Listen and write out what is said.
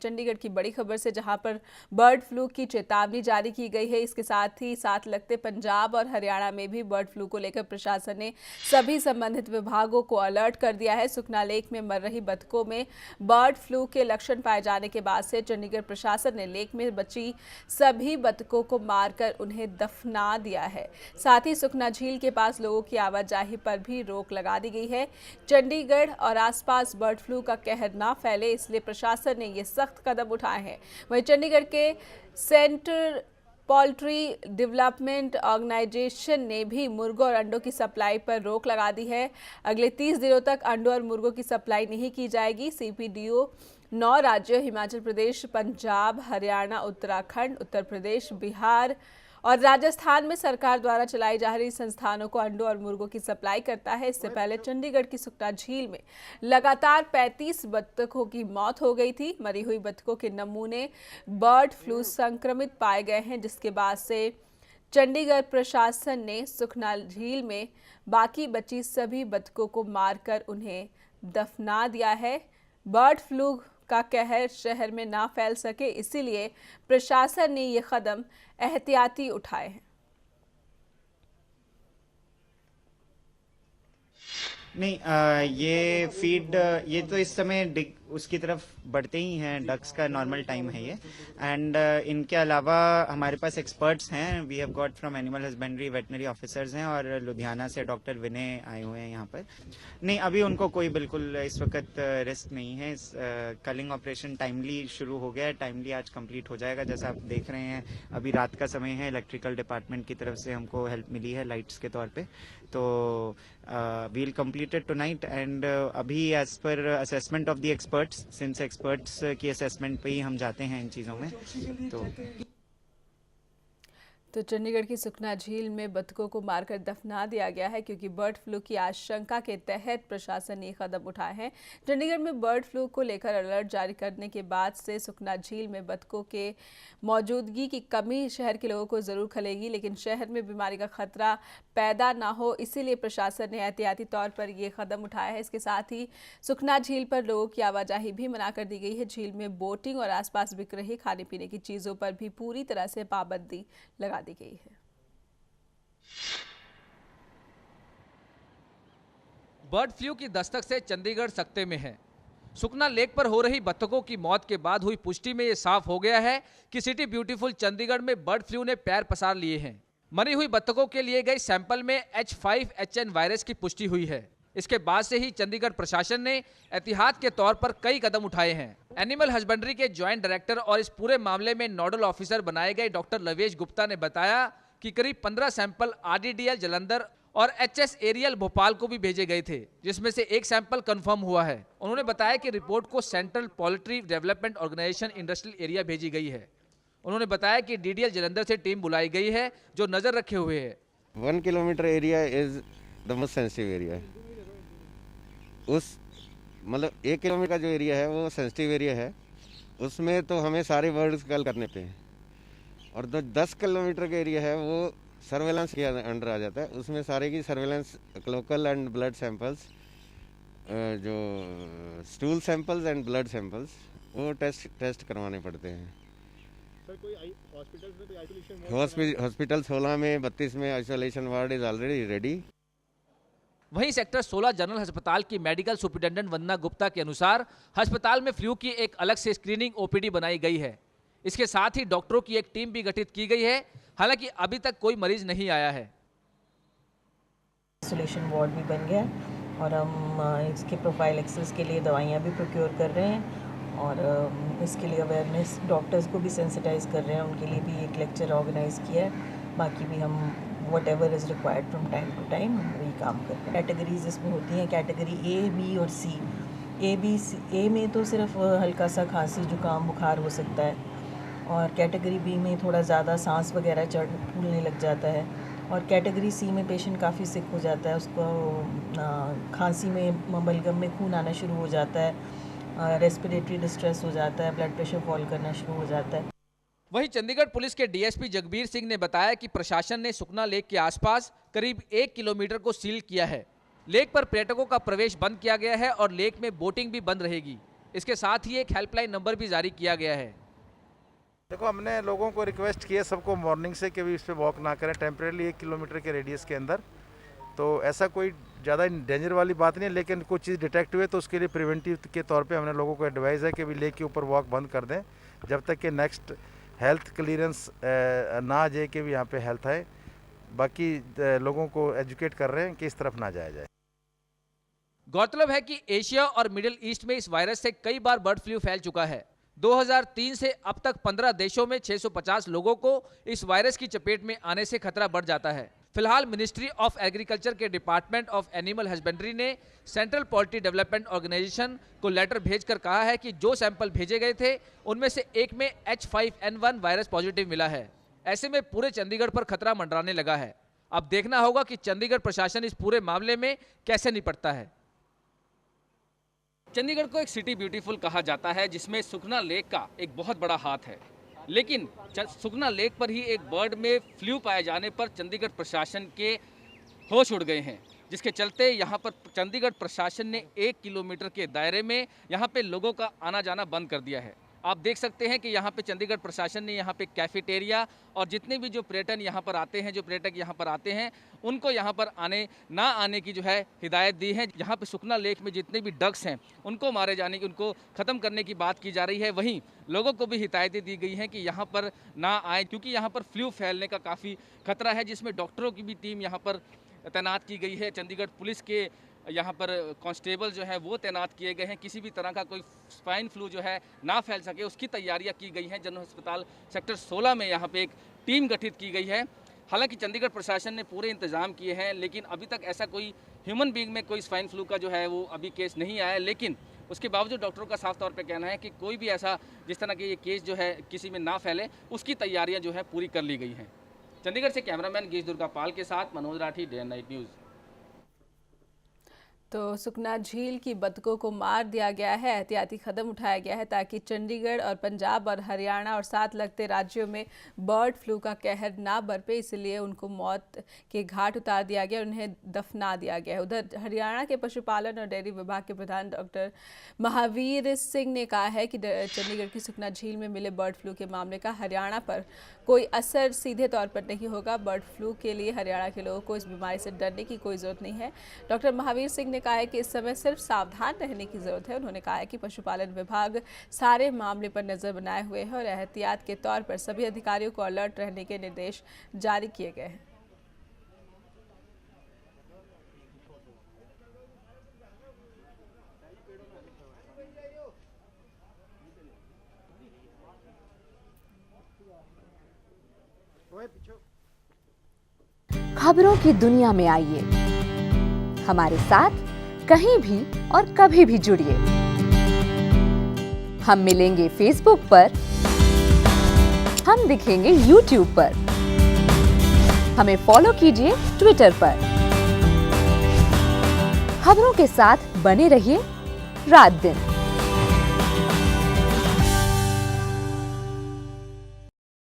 चंडीगढ़ की बड़ी खबर से, जहां पर बर्ड फ्लू की चेतावनी जारी की गई है। इसके साथ ही साथ लगते पंजाब और हरियाणा में भी बर्ड फ्लू को लेकर प्रशासन ने सभी संबंधित विभागों को अलर्ट कर दिया है। सुखना लेक में मर रही बतखों में बर्ड फ्लू के लक्षण पाए जाने के बाद से चंडीगढ़ प्रशासन ने लेक में बची सभी बतखों को मारकर उन्हें दफना दिया है। साथ ही सुखना झील के पास लोगों की आवाजाही पर भी रोक लगा दी गई है। चंडीगढ़ और आसपास बर्ड फ्लू का कहर ना फैले, इसलिए प्रशासन ने ये सख्त कदम उठाए हैं। वहीं चंडीगढ़ के सेंटर पोल्ट्री डेवलपमेंट ऑर्गेनाइजेशन ने भी मुर्गों और अंडों की सप्लाई पर रोक लगा दी है। अगले 30 दिनों तक अंडों और मुर्गों की सप्लाई नहीं की जाएगी। सीपीडीओ 9 राज्यों हिमाचल प्रदेश, पंजाब, हरियाणा, उत्तराखंड, उत्तर प्रदेश, बिहार और राजस्थान में सरकार द्वारा चलाई जा रही संस्थानों को अंडों और मुर्गों की सप्लाई करता है। इससे पहले चंडीगढ़ की सुखना झील में लगातार 35 बत्तखों की मौत हो गई थी। मरी हुई बत्तखों के नमूने बर्ड फ्लू संक्रमित पाए गए हैं, जिसके बाद से चंडीगढ़ प्रशासन ने सुखना झील में बाकी बची सभी बत्तखों को मारकर उन्हें दफना दिया है। बर्ड फ्लू का कहर शहर में ना फैल सके, इसीलिए प्रशासन ने ये कदम एहतियाती उठाए हैं। नहीं, ये फीड ये तो इस समय उसकी तरफ बढ़ते ही हैं। डक्स का नॉर्मल टाइम है ये। एंड इनके अलावा हमारे पास एक्सपर्ट्स हैं। We have got from animal husbandry veterinary officers हैं, और लुधियाना से डॉक्टर विनय आए हुए हैं यहाँ पर। नहीं, अभी उनको कोई बिल्कुल इस वक्त रिस्क नहीं है। कलिंग ऑपरेशन टाइमली शुरू हो गया है, टाइमली आज कंप्लीट हो जाएगा। जैसा आप देख रहे हैं, अभी रात का समय है, इलेक्ट्रिकल डिपार्टमेंट की तरफ से हमको हेल्प मिली है लाइट्स के तौर पे। तो वील कंप्लीटेड टुनाइट, एंड अभी एज पर assessment of the experts, since experts की असेसमेंट पे ही हम जाते हैं इन चीज़ों में। तो चंडीगढ़ की सुखना झील में बतखों को मारकर दफना दिया गया है, क्योंकि बर्ड फ्लू की आशंका के तहत प्रशासन ने कदम उठाए हैं। चंडीगढ़ में बर्ड फ्लू को लेकर अलर्ट जारी करने के बाद से सुखना झील में बतखों के मौजूदगी की कमी शहर के लोगों को जरूर खलेगी, लेकिन शहर में बीमारी का खतरा पैदा ना हो, इसीलिए प्रशासन ने एहतियाती तौर पर ये कदम उठाया है। इसके साथ ही सुखना झील पर लोगों की आवाजाही भी मना कर दी गई है। झील में बोटिंग और आसपास बिक रही खाने पीने की चीजों पर भी पूरी तरह से पाबंदी लगा दी गई है। बर्ड फ्लू की दस्तक से चंडीगढ़ सकते में है। सुखना लेक पर हो रही बत्तखों की मौत के बाद हुई पुष्टि में यह साफ हो गया है कि सिटी ब्यूटीफुल चंडीगढ़ में बर्ड फ्लू ने पैर पसार लिए हैं। मरी हुई बत्तखों के लिए गए सैंपल में H5N1 वायरस की पुष्टि हुई है। इसके बाद से ही चंडीगढ़ प्रशासन ने एहतियात के तौर पर कई कदम उठाए हैं। एनिमल हस्बेंड्री के ज्वाइंट डायरेक्टर और इस पूरे मामले में नोडल ऑफिसर बनाए गए डॉक्टर लवेश गुप्ता ने बताया कि करीब 15 सैंपल RDDL जलंधर और HS एरियल भोपाल को भी भेजे गए थे, जिसमें से एक सैंपल कंफर्म हुआ है। उन्होंने बताया कि रिपोर्ट को central poultry development organisation industrial area भेजी गई है। उन्होंने बताया कि DDL जलंधर से टीम बुलाई गई है, जो नजर रखे हुए है। 1 kilometre area is the most sensitive area. उस मतलब 1 किलोमीटर का जो एरिया है वो सेंसिटिव एरिया है, उसमें तो हमें सारे बर्ड्स कल करने पे हैं। और जो 10 किलोमीटर का एरिया है वो सर्वेलेंस के अंडर आ जाता है। उसमें सारे की surveillance local and blood samples, जो stool samples and blood samples, वो टेस्ट करवाने पड़ते हैं। सर, कोई हॉस्पिटल्स में कोई आइसोलेशन हॉस्पिटल 16 में 32 में isolation ward is already ready. वहीं सेक्टर 16 जनरल अस्पताल की मेडिकल सुपरिटेंडेंट वंदना गुप्ता के अनुसार अस्पताल में फ्लू की एक अलग से स्क्रीनिंग OPD बनाई गई है। इसके साथ ही डॉक्टरों की एक टीम भी गठित की गई है। हालांकि अभी तक कोई मरीज नहीं आया है। आइसोलेशन वार्ड भी बन गया और हम इसके प्रोफाइल एक्सेस के लिए दवाइयाँ भी प्रोक्योर कर रहे हैं, और इसके लिए अवेयरनेस डॉक्टर्स को भी सेंसिटाइज कर रहे हैं। उनके लिए भी एक लेक्चर ऑर्गेनाइज किया है। बाकी भी हम whatever is required from time to time वही काम करते हैं। कैटेगरीज इसमें होती हैं, कैटेगरी A, B और C। A में तो सिर्फ हल्का सा खांसी जुकाम बुखार हो सकता है, और कैटेगरी B में थोड़ा ज़्यादा सांस वगैरह फूलने लग जाता है, और कैटेगरी C में पेशेंट काफ़ी सिक हो जाता है। उसको खांसी में बलगम में खून आना शुरू हो जाता है, रेस्पिरेटरी डिस्ट्रेस हो जाता है, ब्लड प्रेशर फॉल करना शुरू हो जाता है। वहीं चंडीगढ़ पुलिस के DSP जगबीर सिंह ने बताया कि प्रशासन ने सुखना लेक के आसपास करीब 1 किलोमीटर को सील किया है। लेक पर पर्यटकों का प्रवेश बंद किया गया है और लेक में बोटिंग भी बंद रहेगी। इसके साथ ही एक हेल्पलाइन नंबर भी जारी किया गया है। देखो, हमने लोगों को रिक्वेस्ट किया सबको मॉर्निंग से कि भी इस पे वॉक ना करें टेम्परेली 1 किलोमीटर के रेडियस के अंदर। तो ऐसा कोई ज़्यादा डेंजर वाली बात नहीं है, लेकिन कुछ चीज़ डिटेक्ट हुए तो उसके लिए प्रिवेंटिव के तौर पे हमने लोगों को एडवाइस है कि भी लेक के ऊपर वॉक बंद कर दें जब तक कि नेक्स्ट हेल्थ क्लियरेंस ना आ जाए कि भी यहाँ पे हेल्थ है। बाकी लोगों को एजुकेट कर रहे हैं कि इस तरफ ना जाया जाए। गौरतलब है कि एशिया और मिडिल ईस्ट में इस वायरस से कई बार बर्ड फ्लू फैल चुका है। 2003 से अब तक 15 देशों में 650 लोगों को इस वायरस की चपेट में आने से खतरा बढ़ जाता है। फिलहाल मिनिस्ट्री ऑफ एग्रीकल्चर के डिपार्टमेंट ऑफ एनिमल हस्बेंड्री ने सेंट्रल पोल्ट्री डेवलपमेंट ऑर्गेनाइजेशन को लेटर भेजकर कहा है कि जो सैंपल भेजे गए थे उनमें से एक में H5N1 वायरस पॉजिटिव मिला है। ऐसे में पूरे चंडीगढ़ पर खतरा मंडराने लगा है। अब देखना होगा कि चंडीगढ़ प्रशासन इस पूरे मामले में कैसे निपटता है। चंडीगढ़ को एक सिटी ब्यूटीफुल कहा जाता है, जिसमें सुखना लेक का एक बहुत बड़ा हाथ है, लेकिन सुखना लेक पर ही एक बर्ड में फ्लू पाए जाने पर चंडीगढ़ प्रशासन के होश उड़ गए हैं, जिसके चलते यहाँ पर चंडीगढ़ प्रशासन ने 1 किलोमीटर के दायरे में यहाँ पे लोगों का आना जाना बंद कर दिया है। आप देख सकते हैं कि यहाँ पे चंडीगढ़ प्रशासन ने यहाँ पे कैफेटेरिया और जितने भी जो पर्यटन यहाँ पर आते हैं, जो पर्यटक यहाँ पर आते हैं, उनको यहाँ पर ना आने की जो है हिदायत दी है। यहाँ पे सुखना लेक में जितने भी डक्स हैं उनको मारे जाने की, उनको ख़त्म करने की बात की जा रही है। वहीं लोगों को भी हिदायतें दी गई हैं कि यहाँ पर ना आए, क्योंकि यहाँ पर फ्लू फैलने का काफ़ी खतरा है, जिसमें डॉक्टरों की भी टीम यहाँ पर तैनात की गई है। चंडीगढ़ पुलिस के यहाँ पर कांस्टेबल जो है वो तैनात किए गए हैं। किसी भी तरह का कोई स्वाइन फ्लू जो है ना फैल सके उसकी तैयारियां की गई हैं। जनरल अस्पताल सेक्टर 16 में यहाँ पे एक टीम गठित की गई है। हालांकि चंडीगढ़ प्रशासन ने पूरे इंतजाम किए हैं, लेकिन अभी तक ऐसा कोई ह्यूमन बीइंग में कोई स्वाइन फ्लू का जो है वो अभी केस नहीं आया। लेकिन उसके बावजूद डॉक्टरों का साफ तौर पर कहना है कि कोई भी ऐसा जिस तरह के ये केस जो है किसी में ना फैले, उसकी तैयारियाँ जो है पूरी कर ली गई हैं। चंडीगढ़ से कैमरामैन गिरीश दुर्गापाल के साथ Manoj Rathi, day and night news. तो सुखना झील की बतखों को मार दिया गया है, एहतियाती कदम उठाया गया है ताकि चंडीगढ़ और पंजाब और हरियाणा और साथ लगते राज्यों में बर्ड फ्लू का कहर ना बरपे, इसलिए उनको मौत के घाट उतार दिया गया, उन्हें दफना दिया गया है। उधर हरियाणा के पशुपालन और डेयरी विभाग के प्रधान डॉक्टर महावीर सिंह ने कहा है कि चंडीगढ़ की सुखना झील में मिले बर्ड फ्लू के मामले का हरियाणा पर कोई असर सीधे तौर पर नहीं होगा। बर्ड फ्लू के लिए हरियाणा के लोगों को इस बीमारी से डरने की कोई ज़रूरत नहीं है। डॉक्टर महावीर सिंह ने कहा है कि इस समय सिर्फ सावधान रहने की ज़रूरत है। उन्होंने कहा है कि पशुपालन विभाग सारे मामले पर नज़र बनाए हुए है और एहतियात के तौर पर सभी अधिकारियों को अलर्ट रहने के निर्देश जारी किए गए हैं। खबरों की दुनिया में आइए, हमारे साथ कहीं भी और कभी भी जुड़िए। हम मिलेंगे फेसबुक पर, हम दिखेंगे यूट्यूब पर, हमें फॉलो कीजिए ट्विटर पर। खबरों के साथ बने रहिए रात दिन।